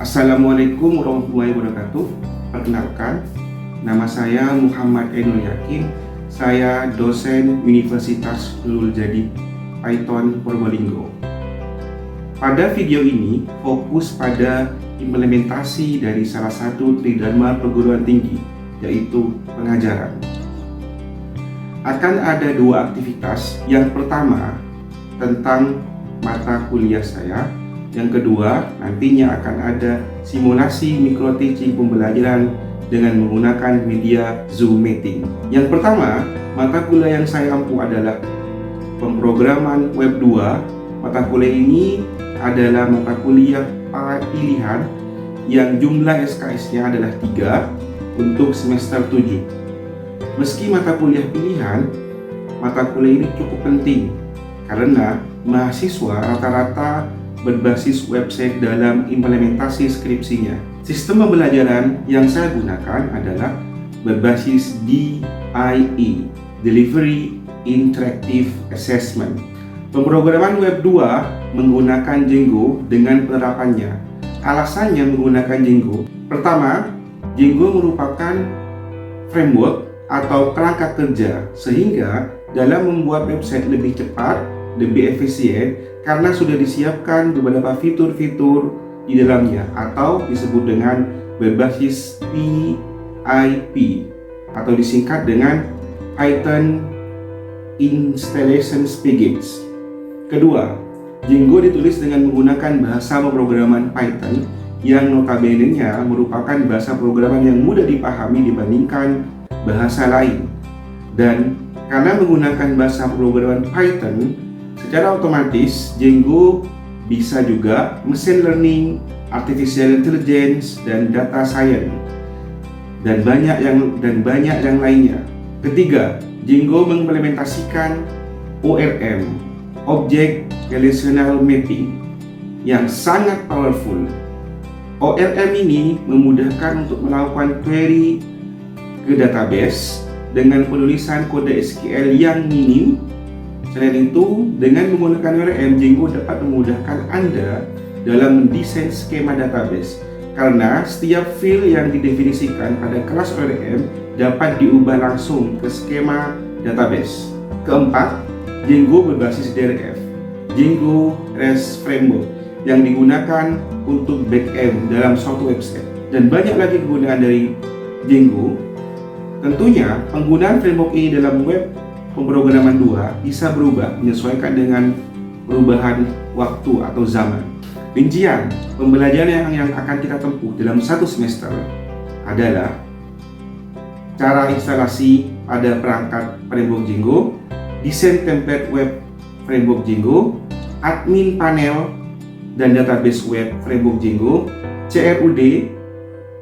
Assalamualaikum warahmatullahi wabarakatuh. Perkenalkan, nama saya Muhammad Ainul Yakin. Saya dosen Universitas Nurul Jadi Python Probolinggo. Pada video ini fokus pada implementasi dari salah satu tridharma perguruan tinggi, yaitu pengajaran. Akan ada dua aktivitas. Yang pertama tentang mata kuliah saya. Yang kedua, nantinya akan ada simulasi micro teaching pembelajaran dengan menggunakan media Zoom Meeting. Yang pertama, mata kuliah yang saya ampu adalah pemrograman web 2. Mata kuliah ini adalah mata kuliah pilihan yang jumlah SKS-nya adalah 3 untuk semester 7. Meski mata kuliah pilihan, mata kuliah ini cukup penting karena mahasiswa rata-rata berbasis website dalam implementasi skripsinya. Sistem pembelajaran yang saya gunakan adalah berbasis DIE, Delivery Interactive Assessment. Pemrograman web 2 menggunakan Django dengan penerapannya. Alasannya menggunakan Django. Pertama, Django merupakan framework atau kerangka kerja sehingga dalam membuat website lebih cepat, lebih efisien karena sudah disiapkan beberapa fitur-fitur di dalamnya atau disebut dengan berbasis PIP atau disingkat dengan Python Installation Package. Kedua, Django ditulis dengan menggunakan bahasa pemrograman Python yang notabene-nya merupakan bahasa programan yang mudah dipahami dibandingkan bahasa lain. Dan karena menggunakan bahasa pemrograman Python, secara otomatis Django bisa juga machine learning, artificial intelligence, dan data science dan banyak yang lainnya. Ketiga, Django mengimplementasikan ORM, Object Relational Mapping, yang sangat powerful. ORM ini memudahkan untuk melakukan query ke database dengan penulisan kode SQL yang minim. Selain itu, dengan menggunakan ORM, Django dapat memudahkan Anda dalam mendesain skema database karena setiap field yang didefinisikan pada kelas ORM dapat diubah langsung ke skema database. Keempat, Django berbasis DRF, Django REST Framework, yang digunakan untuk backend dalam suatu website. Dan banyak lagi kegunaan dari Django. Tentunya, penggunaan framework ini dalam web pemrograman 2 bisa berubah menyesuaikan dengan perubahan waktu atau zaman. Rincian pembelajaran yang akan kita tempuh dalam satu semester adalah cara instalasi pada perangkat framework Django, desain template web framework Django, admin panel dan database web framework Django, CRUD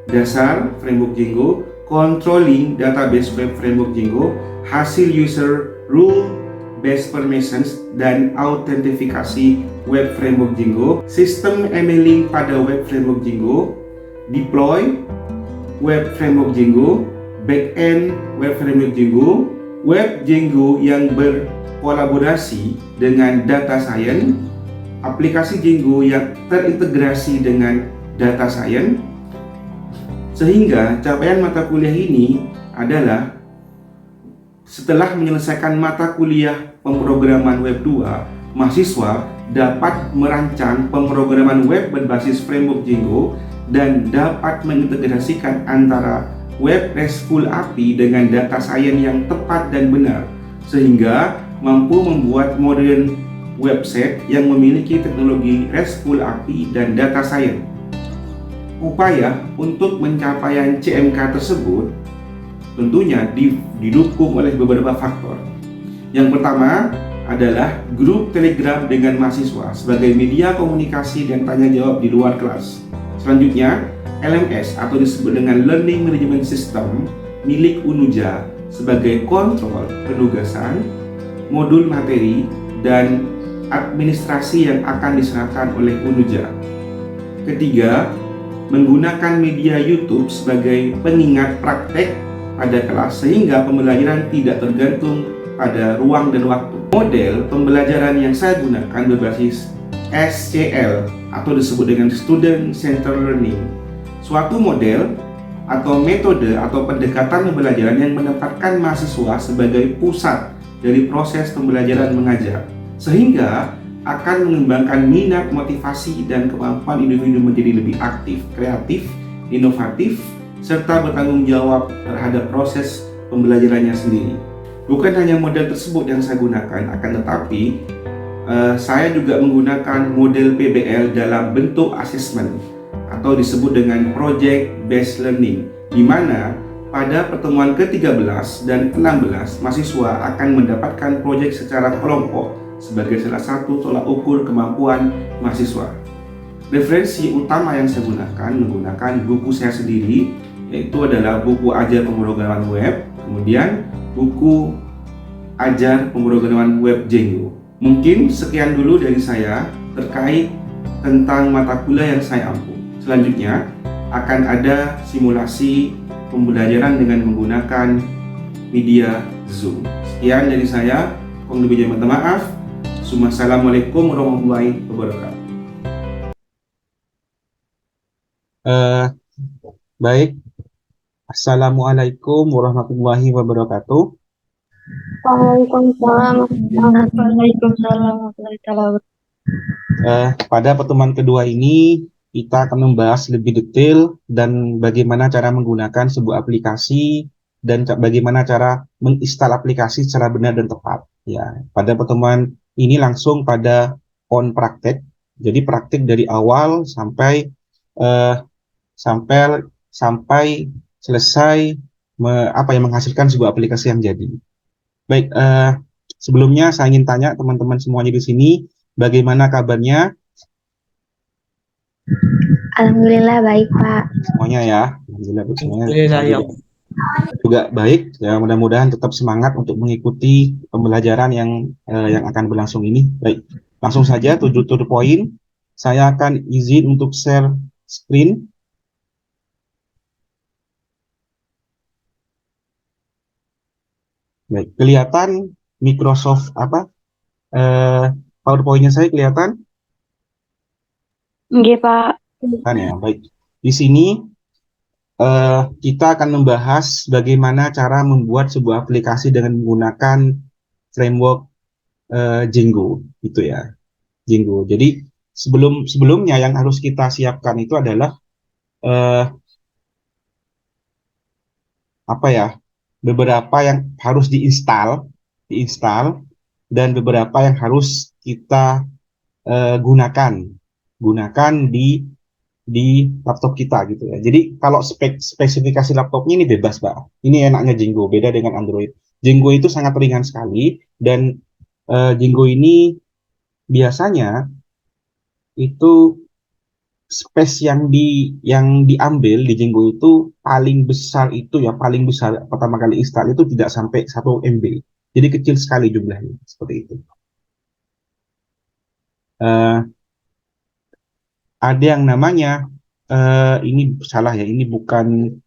dasar framework Django, controlling database web framework Django, hasil user rule based permissions dan autentifikasi web framework Django, sistem emailing pada web framework Django, deploy web framework Django, backend web framework Django, web Django yang berkolaborasi dengan data science, aplikasi Django yang terintegrasi dengan data science, sehingga capaian mata kuliah ini adalah setelah menyelesaikan mata kuliah pemrograman web 2, mahasiswa dapat merancang pemrograman web berbasis framework Django dan dapat mengintegrasikan antara web RESTful API dengan data science yang tepat dan benar, sehingga mampu membuat modern website yang memiliki teknologi RESTful API dan data science. Upaya untuk pencapaian CMK tersebut tentunya didukung oleh beberapa faktor. Yang pertama adalah grup Telegram dengan mahasiswa sebagai media komunikasi dan tanya jawab di luar kelas. Selanjutnya, LMS atau disebut dengan Learning Management System milik UNUJA sebagai kontrol penugasan, modul materi, dan administrasi yang akan diserahkan oleh UNUJA. Ketiga, menggunakan media YouTube sebagai pengingat praktek pada kelas sehingga pembelajaran tidak tergantung pada ruang dan waktu. Model pembelajaran yang saya gunakan berbasis SCL atau disebut dengan student centered learning, suatu model atau metode atau pendekatan pembelajaran yang menempatkan mahasiswa sebagai pusat dari proses pembelajaran mengajar, sehingga akan mengembangkan minat, motivasi, dan kemampuan individu menjadi lebih aktif, kreatif, inovatif, serta bertanggung jawab terhadap proses pembelajarannya sendiri. Bukan hanya model tersebut yang saya gunakan, akan tetapi saya juga menggunakan model PBL dalam bentuk asesmen atau disebut dengan Project Based Learning, di mana pada pertemuan ke-13 dan ke-16 mahasiswa akan mendapatkan proyek secara kelompok sebagai salah satu tolak ukur kemampuan mahasiswa. Referensi utama yang saya gunakan menggunakan buku saya sendiri, yaitu adalah buku Ajar Pemrograman Web, kemudian buku Ajar Pemrograman Web Django. Mungkin sekian dulu dari saya terkait tentang mata kuliah yang saya ampu. Selanjutnya akan ada simulasi pembelajaran dengan menggunakan media Zoom. Sekian dari saya, kurang lebihnya minta maaf. Assalamualaikum warahmatullahi wabarakatuh. Baik, Assalamualaikum warahmatullahi wabarakatuh. Waalaikumsalam warahmatullahi wabarakatuh. Pada pertemuan kedua ini kita akan membahas lebih detail dan bagaimana cara menggunakan sebuah aplikasi dan bagaimana cara menginstal aplikasi secara benar dan tepat. Ya, pada pertemuan ini langsung pada on praktek. Jadi praktik dari awal sampai selesai menghasilkan sebuah aplikasi yang jadi. Baik, sebelumnya saya ingin tanya teman-teman semuanya di sini, bagaimana kabarnya? Alhamdulillah baik, Pak. Semuanya ya, alhamdulillah semuanya. Alhamdulillah ya. Juga baik, ya mudah-mudahan tetap semangat untuk mengikuti pembelajaran yang akan berlangsung ini. Baik, langsung saja to the point. Saya akan izin untuk share screen. Baik, kelihatan Microsoft PowerPoint-nya saya kelihatan? Nggih, Pak. Kan ya, baik. Di sini kita akan membahas bagaimana cara membuat sebuah aplikasi dengan menggunakan framework Django, gitu ya, Django. Jadi sebelumnya yang harus kita siapkan itu adalah beberapa yang harus diinstal dan beberapa yang harus kita gunakan di laptop kita gitu ya. Jadi kalau spesifikasi laptopnya ini bebas, Pak. Ini enaknya Django, beda dengan Android. Django itu sangat ringan sekali dan Django ini biasanya itu space yang diambil di Django itu paling besar pertama kali install itu tidak sampai 1 MB. Jadi kecil sekali jumlahnya seperti itu. Ada yang namanya ini salah ya, ini bukan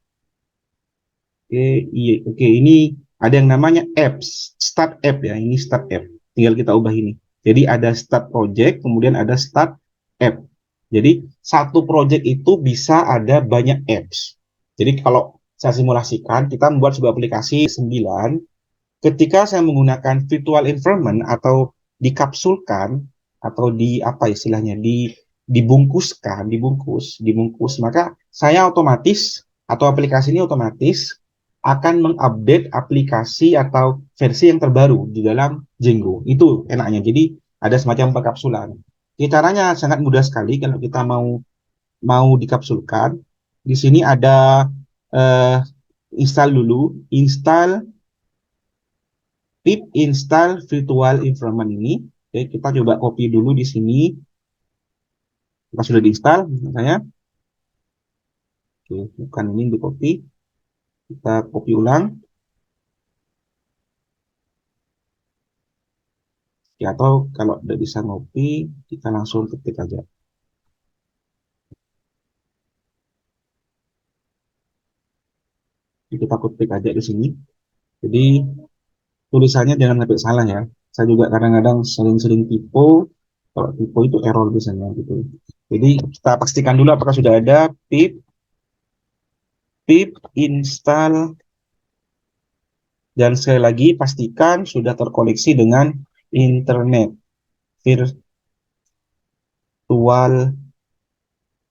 ini ada yang namanya apps, start app ya, ini start app. Tinggal kita ubah ini. Jadi ada start project, kemudian ada start app. Jadi satu project itu bisa ada banyak apps. Jadi kalau saya simulasikan, kita membuat sebuah aplikasi 9. Ketika saya menggunakan virtual environment atau dikapsulkan atau dibungkus, maka saya otomatis atau aplikasi ini otomatis akan mengupdate aplikasi atau versi yang terbaru di dalam Django. Itu enaknya. Jadi ada semacam pengkapsulan. Caranya sangat mudah sekali kalau kita mau dikapsulkan. Di sini ada install pip install virtual environment ini. Oke, kita coba copy dulu di sini. Kita sudah diinstal, misalnya. Oke, bukan ini di copy. Kita copy ulang. Ya, atau kalau tidak bisa copy, kita langsung ketik aja. Kita ketik aja di sini. Jadi tulisannya jangan sampai salah ya. Saya juga kadang-kadang sering-sering typo. Kalau typo itu error biasanya gitu. Jadi kita pastikan dulu apakah sudah ada pip install, dan sekali lagi pastikan sudah terkoneksi dengan internet virtual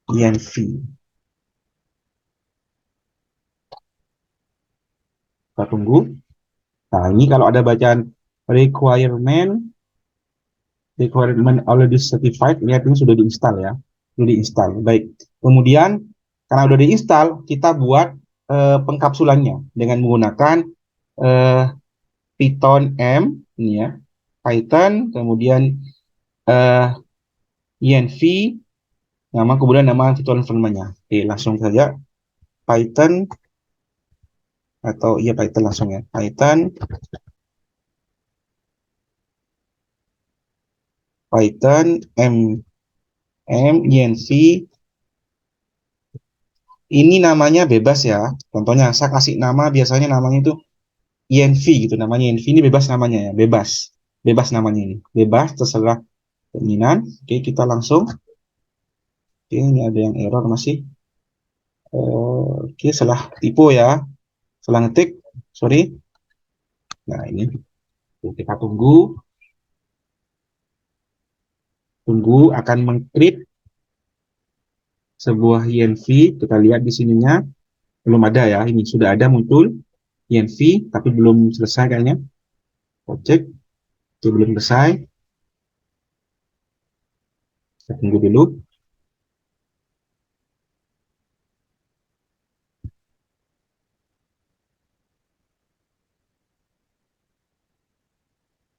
INV. Kita tunggu. Nah, ini kalau ada bacaan requirement already certified, lihat ini sudah diinstal ya. Sudah diinstal. Baik. Kemudian karena sudah diinstal, kita buat pengkapsulannya dengan menggunakan eh, Python M ini ya. Python, kemudian eh, env, kemudian nama virtual environment-nya. Oke, langsung saja Python, atau iya Python langsung ya. Python env. Ini namanya bebas ya. Contohnya saya kasih nama, biasanya namanya itu env gitu, namanya env, ini bebas namanya ya, bebas. Bebas namanya ini. Bebas terserah keinginan. Oke, kita langsung. Oke, ini ada yang error masih. Oke, salah tipe ya. Salah ngetik. Sorry. Nah, ini. Oke, kita tunggu akan mengcreate sebuah env. Kita lihat di sininya belum ada ya. Ini sudah ada muncul env tapi belum selesai kayaknya. Kita cek itu belum selesai. Kita tunggu dulu.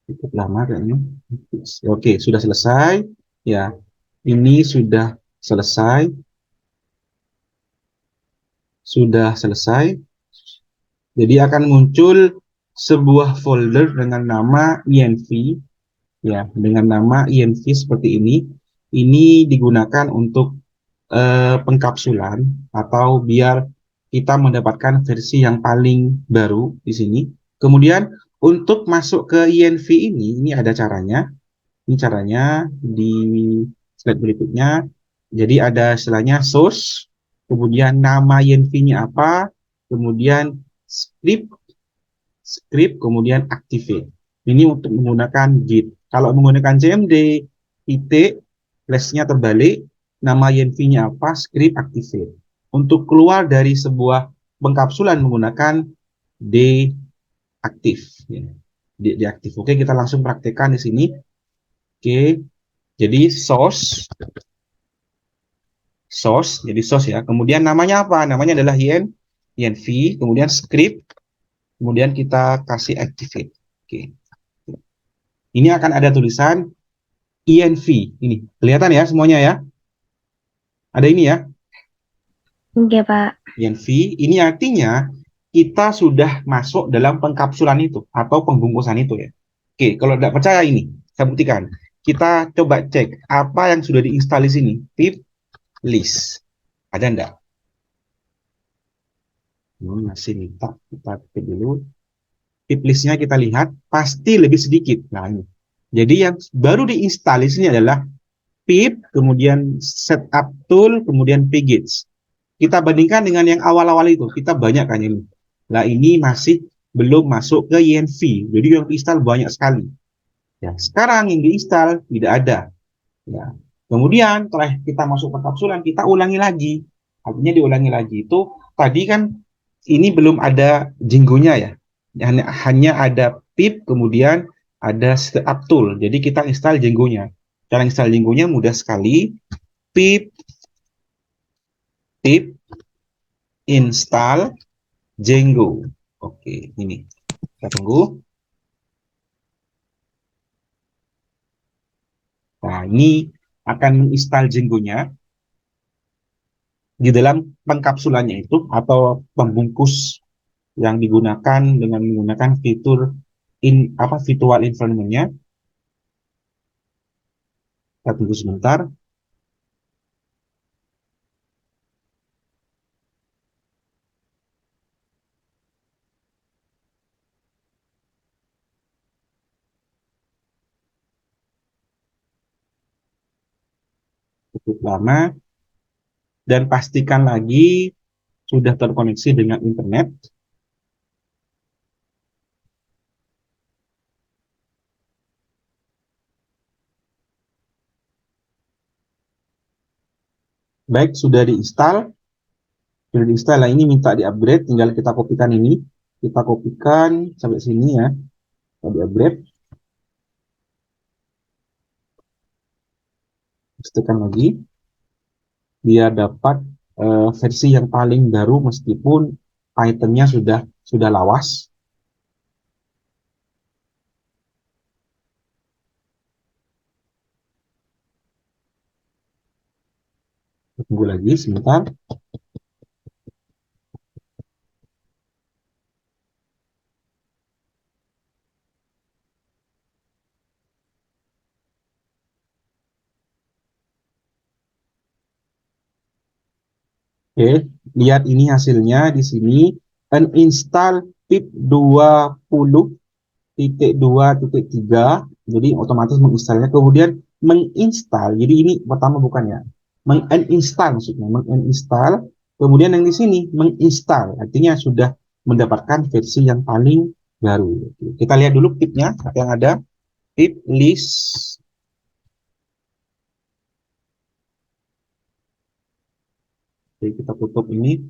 Cukup lama kayaknya. Oke, sudah selesai. Ya, ini sudah selesai. Sudah selesai. Jadi akan muncul sebuah folder dengan nama env, ya, dengan nama env seperti ini. Ini digunakan untuk pengkapsulan atau biar kita mendapatkan versi yang paling baru di sini. Kemudian untuk masuk ke env ini ada caranya. Ini caranya di slide berikutnya. Jadi ada istilahnya source, kemudian nama env-nya apa, kemudian script, kemudian activate. Ini untuk menggunakan Git. Kalau menggunakan CMD, titik, flashnya terbalik, nama env-nya apa, script activate. Untuk keluar dari sebuah pengkapsulan menggunakan deaktif. Ya. Deaktif. Oke, kita langsung praktekkan di sini. Oke, jadi source ya. Kemudian namanya apa? Namanya adalah env, kemudian script, kemudian kita kasih activate. Oke. Ini akan ada tulisan env. Ini kelihatan ya semuanya ya. Ada ini ya, Oke, Pak. env. Ini artinya kita sudah masuk dalam pengkapsulan itu atau pembungkusan itu ya. Oke, kalau tidak percaya ini, saya buktikan. Kita coba cek apa yang sudah diinstal di sini. Pip list. Ada enggak? Masih minta kita cek dulu. Pip listnya kita lihat pasti lebih sedikit. Nah, ini. Jadi yang baru diinstal di sini adalah pip, kemudian setup tool, kemudian pgets. Kita bandingkan dengan yang awal-awal itu, kita banyak kan ini. Nah, ini masih belum masuk ke env. Jadi yang diinstal banyak sekali. Ya, sekarang yang diinstal tidak ada. Ya. Kemudian setelah kita masuk ke kapsulan, kita ulangi lagi. Artinya diulangi lagi. Itu tadi kan ini belum ada jinggonya ya. Hanya ada pip, kemudian ada setup tool. Jadi kita install jinggonya. Cara install jinggonya mudah sekali. Pip pip install Django. Oke, ini. Kita tunggu. Nah, ini akan menginstal Django-nya di dalam pengkapsulannya itu atau pembungkus yang digunakan dengan menggunakan fitur virtual environment-nya. Kita tunggu sebentar. cukup lama, dan pastikan lagi sudah terkoneksi dengan internet. Baik, sudah diinstal. Nah, ini minta di-upgrade, tinggal kita kopikan ini. Kita kopikan sampai sini ya. Kita di-upgrade. Pastikan lagi. Biar dapat versi yang paling baru meskipun itemnya sudah lawas. Tunggu lagi sebentar. Oke, lihat ini hasilnya di sini. Uninstall pip 20.2.3, jadi otomatis menginstalnya. Kemudian menginstal, jadi ini pertama bukan ya, menginstal maksudnya, menginstal. Kemudian yang di sini menginstal, artinya sudah mendapatkan versi yang paling baru. Kita lihat dulu pipnya yang ada, pip list. Oke, kita tutup ini.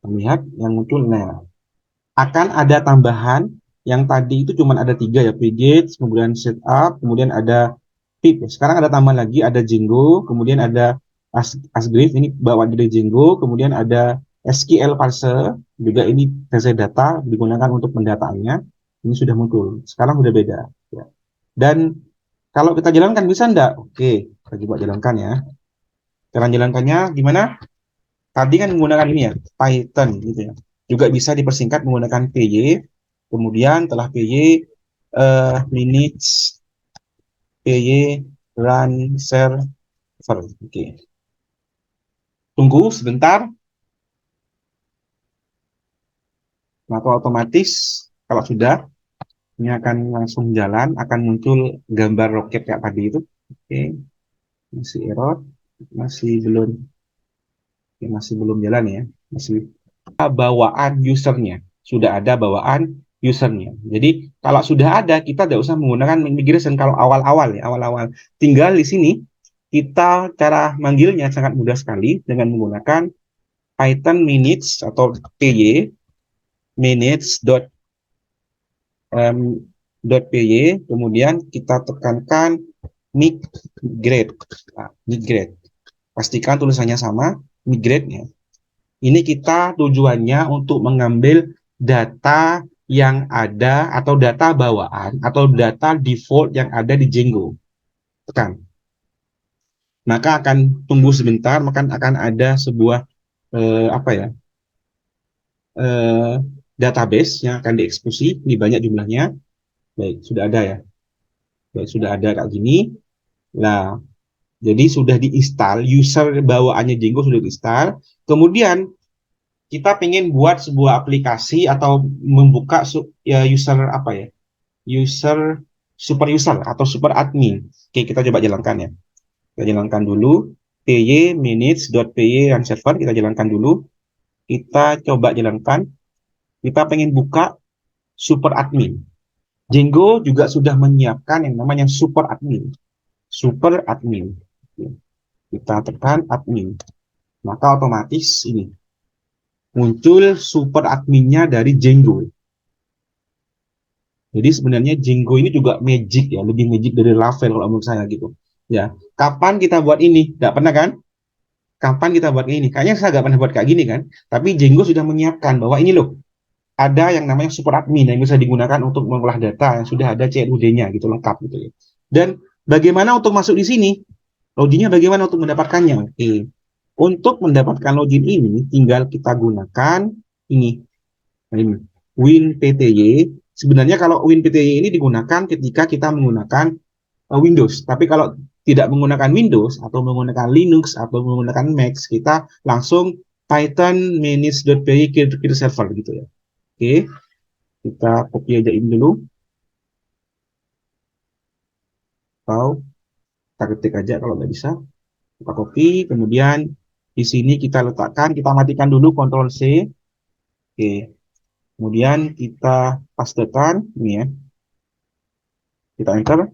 Lihat yang muncul. Nah, akan ada tambahan yang tadi itu cuma ada 3 ya, pgate, kemudian setup, kemudian ada pip. Sekarang ada tambahan lagi, ada Django, kemudian ada Asgrave, ini bawaan dari Django, kemudian ada SQL parser, juga ini base data digunakan untuk pendataannya. Ini sudah muncul. Sekarang sudah beda. Ya. Dan kalau kita jalankan bisa enggak? Oke, kita coba jalankan ya. Cara jalankannya gimana? Tadi kan menggunakan ini ya, Python gitu ya. Juga bisa dipersingkat menggunakan py. Kemudian setelah py minutes py run server. Oke. Tunggu sebentar. Maka otomatis kalau sudah ini akan langsung jalan, akan muncul gambar roket kayak tadi itu. Oke. Masih error, masih belum jalan ya. Masih bawaan usernya, sudah ada bawaan usernya. Jadi kalau sudah ada, kita tidak usah menggunakan migration kalau awal-awal ya, awal-awal. Tinggal di sini kita cara manggilnya sangat mudah sekali dengan menggunakan Python minutes atau py minutes py, kemudian kita tekankan migrate. Nah, migrate. Pastikan tulisannya sama, migrate ya. Ini kita tujuannya untuk mengambil data yang ada atau data bawaan atau data default yang ada di Django. Tekan. Maka akan tunggu sebentar, maka akan ada sebuah apa ya, database yang akan dieksekusi. Ini banyak jumlahnya. Baik, sudah ada ya. Baik, sudah ada kayak gini. Nah, jadi sudah diinstal, user bawaannya Django sudah diinstal. Kemudian kita pengen buat sebuah aplikasi atau membuka ya, user apa ya, user super user atau super admin. Oke, kita coba jalankan ya. Kita jalankan dulu py minutes.py yang server, kita jalankan dulu. Kita coba jalankan. Kita pengen buka super admin. Django juga sudah menyiapkan yang namanya super admin. Super admin. Kita tekan admin. Maka otomatis ini muncul super adminnya dari Django. Jadi sebenarnya Django ini juga magic ya, lebih magic dari Laravel kalau menurut saya gitu. Ya, kapan kita buat ini? Tidak pernah kan? Kapan kita buat ini? Kayaknya saya nggak pernah buat kayak gini kan? Tapi Django sudah menyiapkan bahwa ini loh, ada yang namanya super admin yang bisa digunakan untuk mengolah data yang sudah ada CRUD-nya gitu, lengkap gitu ya. Dan bagaimana untuk masuk di sini? Loginnya bagaimana untuk mendapatkannya? Oke. Untuk mendapatkan login ini tinggal kita gunakan ini WinPTY. Sebenarnya kalau WinPTY ini digunakan ketika kita menggunakan Windows. Tapi kalau tidak menggunakan Windows atau menggunakan Linux atau menggunakan Mac, kita langsung Python manage.py create server gitu ya. Oke, kita copy aja ini dulu. Atau Kita ketik aja kalau nggak bisa. Kita copy, kemudian di sini kita letakkan, kita matikan dulu Ctrl C. Oke. Kemudian kita pastekan ini ya. Kita enter.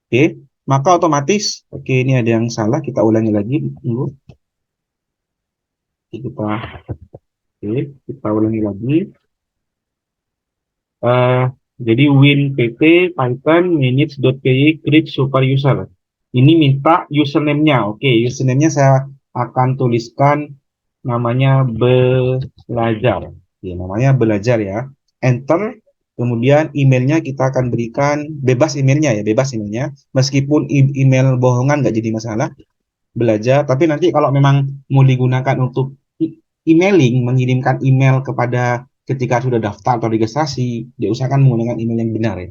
Oke. Maka otomatis, oke ini ada yang salah, kita ulangi lagi dulu. Kita ulangi lagi. Eh, jadi win pt python manage.py create super user. Ini minta username-nya. Oke, username-nya saya akan tuliskan namanya belajar. Oke, namanya belajar ya. Enter. Kemudian emailnya kita akan berikan bebas emailnya ya, bebas emailnya. Meskipun email bohongan nggak jadi masalah. Belajar. Tapi nanti kalau memang mau digunakan untuk emailing, mengirimkan email kepada ketika sudah daftar atau registrasi, diusahakan menggunakan email yang benar ya.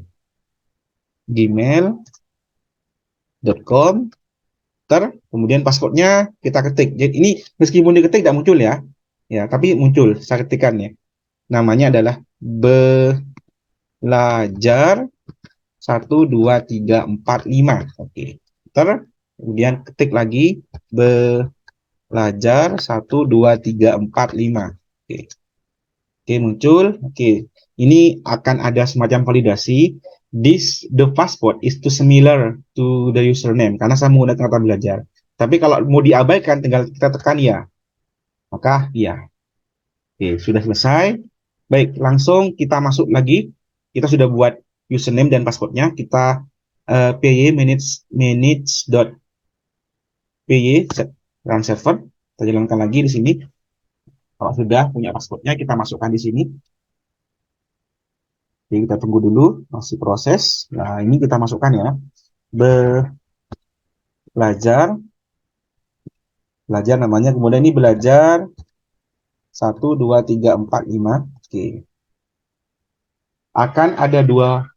gmail.com kemudian passwordnya kita ketik. Jadi ini meskipun diketik tidak muncul ya, tapi muncul. Saya ketikkan ya. Namanya adalah belajar 1 2 3 4 5. Oke. Kemudian ketik lagi belajar 1 2 3 4 5. Oke. Oke, muncul. Oke. Ini akan ada semacam validasi. The password is too similar to the username karena saya menggunakan kata belajar. Tapi kalau mau diabaikan tinggal kita tekan ya. Maka ya. Oke, sudah selesai. Baik, langsung kita masuk lagi. Kita sudah buat username dan passwordnya. Kita py manage.py run server. Kita jalankan lagi di sini. Kalau sudah punya passwordnya, kita masukkan di sini. Jadi kita tunggu dulu, masih proses. Nah, ini kita masukkan ya. Belajar namanya. Kemudian ini belajar 1 2 3 4 5. Oke. Akan ada 2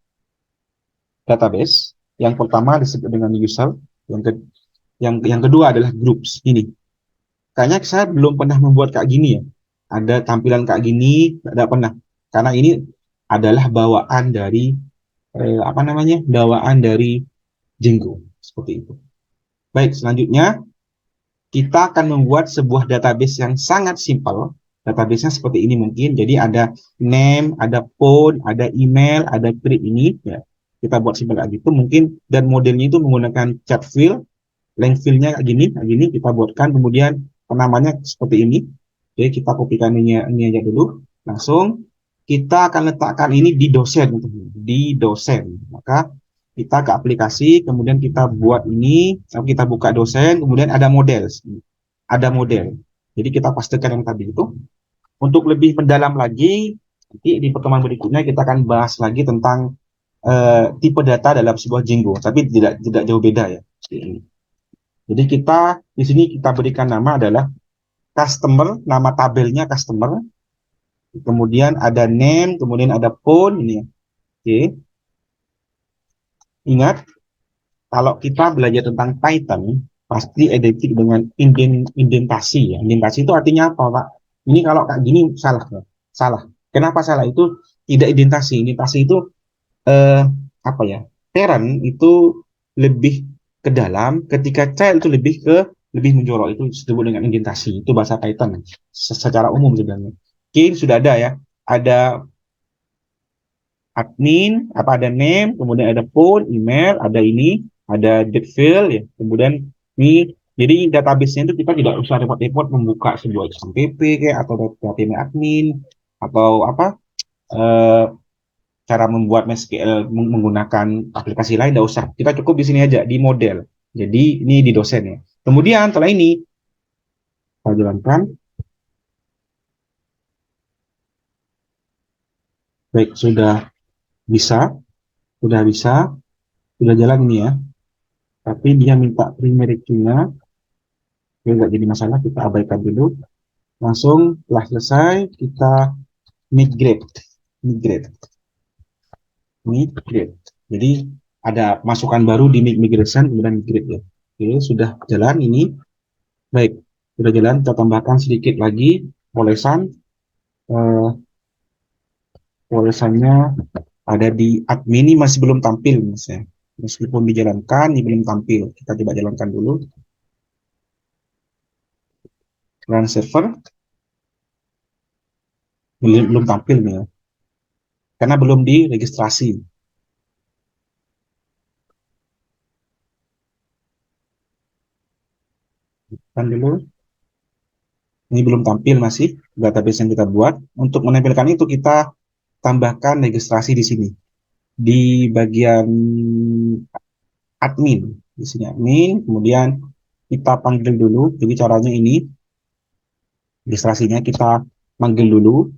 database. Yang pertama disebut dengan user. Yang kedua adalah groups. Ini. Kayaknya saya belum pernah membuat kayak gini ya. Ada tampilan kayak gini, tidak pernah. Karena ini adalah bawaan dari bawaan dari Django seperti itu. Baik, selanjutnya kita akan membuat sebuah database yang sangat simpel. Database-nya seperti ini mungkin. Jadi ada name, ada phone, ada email, ada create ini ya. Kita buat simpel kayak gitu mungkin, dan modelnya itu menggunakan chat field, length field-nya kayak gini kita buatkan, kemudian namanya seperti ini. Oke, kita kopikan ini aja dulu. Langsung kita akan letakkan ini di dosen. Maka kita ke aplikasi, kemudian kita buat ini, kita buka dosen, kemudian ada model. Jadi kita pastikan yang tadi itu. Untuk lebih mendalam lagi, nanti di pertemuan berikutnya kita akan bahas lagi tentang tipe data dalam sebuah Django, tapi tidak jauh beda ya. Jadi kita di sini kita berikan nama adalah customer, nama tabelnya customer. Kemudian ada name, kemudian ada phone ini. Oke. Ingat, kalau kita belajar tentang Python, pasti identik dengan indentasi ya. Indentasi itu artinya apa, Pak? Ini kalau kayak gini salah, ya? Salah. Kenapa salah? Itu tidak indentasi. Indentasi itu apa ya? Parent itu lebih ke dalam, ketika child itu lebih menjorok, itu disebut dengan indentasi. Itu bahasa Python secara umum sebenarnya. Oke, sudah ada ya. Ada admin, ada name, kemudian ada phone, email, ada ini, ada date field ya. Kemudian ini, jadi database-nya itu kita tidak usah repot-repot membuka sebuah XMPP kayak atau database admin atau apa eh, cara membuat MySQL menggunakan aplikasi lain, tidak usah. Kita cukup di sini aja di model. Jadi ini di dosen ya. Kemudian setelah ini kita jalankan. Baik, sudah jalan ini ya. Tapi dia minta primary key-nya, nggak jadi masalah, kita abaikan dulu. Langsung setelah selesai kita migrate. Jadi ada masukan baru di migration, kemudian migrate ya. Oke, sudah jalan ini. Baik, sudah jalan. Kita tambahkan sedikit lagi polesan. Polesannya ada di admin, ini masih belum tampil mas ya. Meskipun dijalankan, ini belum tampil. Kita coba jalankan dulu. Run server. Belum tampil nih ya. Karena belum diregistrasi. Kan dulu. Ini belum tampil masih database yang kita buat. Untuk menampilkan itu kita tambahkan registrasi di sini. Di bagian admin. Di sini admin, kemudian kita panggil dulu. Jadi caranya ini, registrasinya kita panggil dulu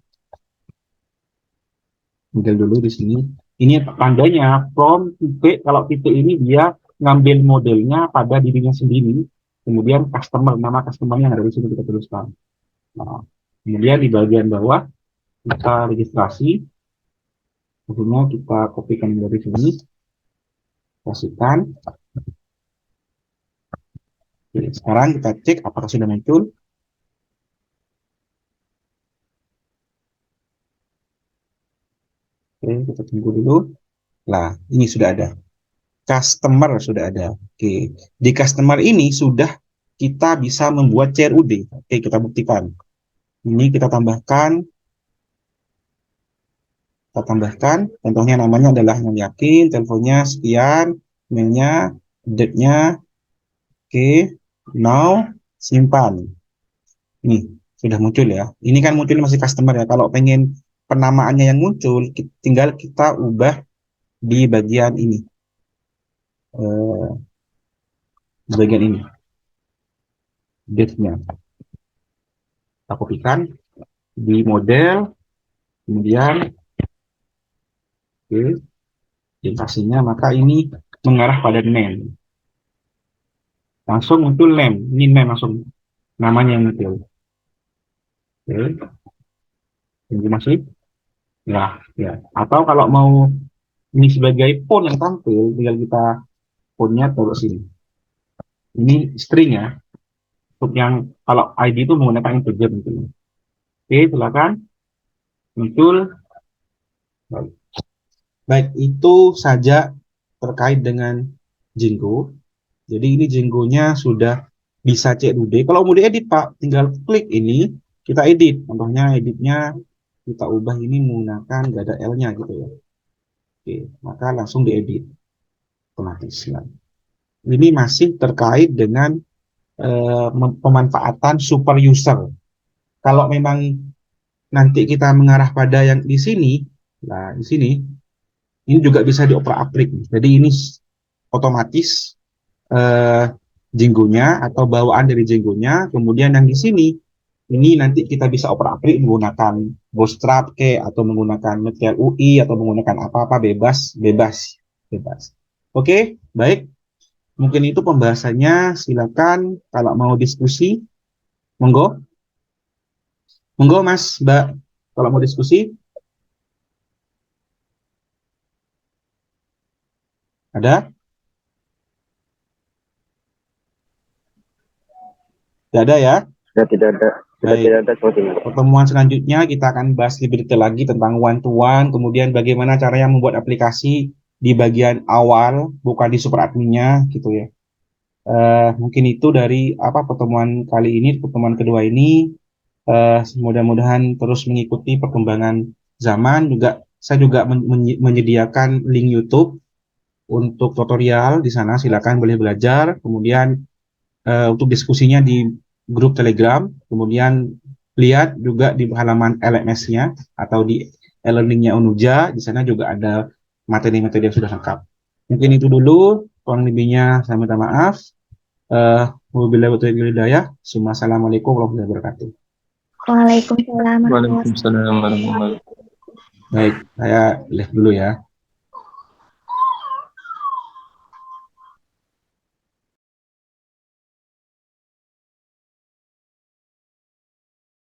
di sini. Ini tandanya from titik, kalau titik ini dia ngambil modelnya pada dirinya sendiri, kemudian customer, nama customernya yang ada di sini kita tuliskan. Nah, kemudian di bagian bawah kita registrasi, kemudian kita kopikan dari sini, kasihkan. Oke, sekarang kita cek apakah sudah muncul. Oke, kita tunggu dulu. Nah, ini sudah ada. Customer sudah ada. Oke, di customer ini sudah kita bisa membuat CRUD. Oke, kita buktikan. Ini kita tambahkan, contohnya namanya adalah yang yakin, teleponnya sekian, emailnya, date-nya. Oke, now simpan. Ini sudah muncul ya. Ini kan muncul masih customer ya. Kalau pengen penamaannya yang muncul, tinggal kita ubah di bagian ini. Di bagian ini. Date-nya. Kita kopikan di model, kemudian oke, orientasinya, maka ini mengarah pada name. Langsung muncul name. Ini name langsung. Namanya yang muncul. Oke. Tunggu masih. Nah, ya. Atau kalau mau ini sebagai font yang tampil, tinggal kita fontnya taruh sini. Ini string ya. Untuk yang kalau ID itu menggunakan integer gitu. Oke, silakan. Muncul. Baik, itu saja terkait dengan Django. Jadi ini Django-nya sudah bisa CRUD. Kalau mau diedit Pak, tinggal klik ini, kita edit. Contohnya editnya kita ubah ini menggunakan gak ada L-nya gitu ya. Oke, maka langsung diedit otomatis. Nah, ini masih terkait dengan pemanfaatan super user. Kalau memang nanti kita mengarah pada yang di sini, nah di sini, ini juga bisa dioper-aprik. Jadi ini otomatis Django-nya atau bawaan dari Django-nya, kemudian yang di sini ini nanti kita bisa oper-aprik menggunakan Bootstrap atau menggunakan Material UI atau menggunakan apa-apa, bebas. Oke, baik. Mungkin itu pembahasannya. Silakan kalau mau diskusi, monggo. Monggo Mas, Mbak, kalau mau diskusi. Ada? Tidak ada ya? Sudah tidak ada. Sudah Baik. tidak ada closing. Pertemuan selanjutnya kita akan bahas lebih detail lagi tentang one-to-one, kemudian bagaimana caranya membuat aplikasi di bagian awal, bukan di super adminnya, gitu ya. Mungkin itu dari pertemuan kali ini, pertemuan kedua ini. Mudah-mudahan terus mengikuti perkembangan zaman. Saya juga menyediakan link YouTube untuk tutorial di sana. Silakan boleh belajar. Kemudian untuk diskusinya di grup Telegram. Kemudian lihat juga di halaman LMS-nya atau di e-learning-nya Unuja. Di sana juga ada materi-materi yang sudah lengkap. Mungkin itu dulu. Kurang lebihnya saya minta maaf. Wabillahi taufiq wal hidayah. Assalamualaikum warahmatullahi wabarakatuh. Waalaikumsalam. Waalaikumsalam warahmatullahi wabarakatuh. Baik, saya lihat dulu ya.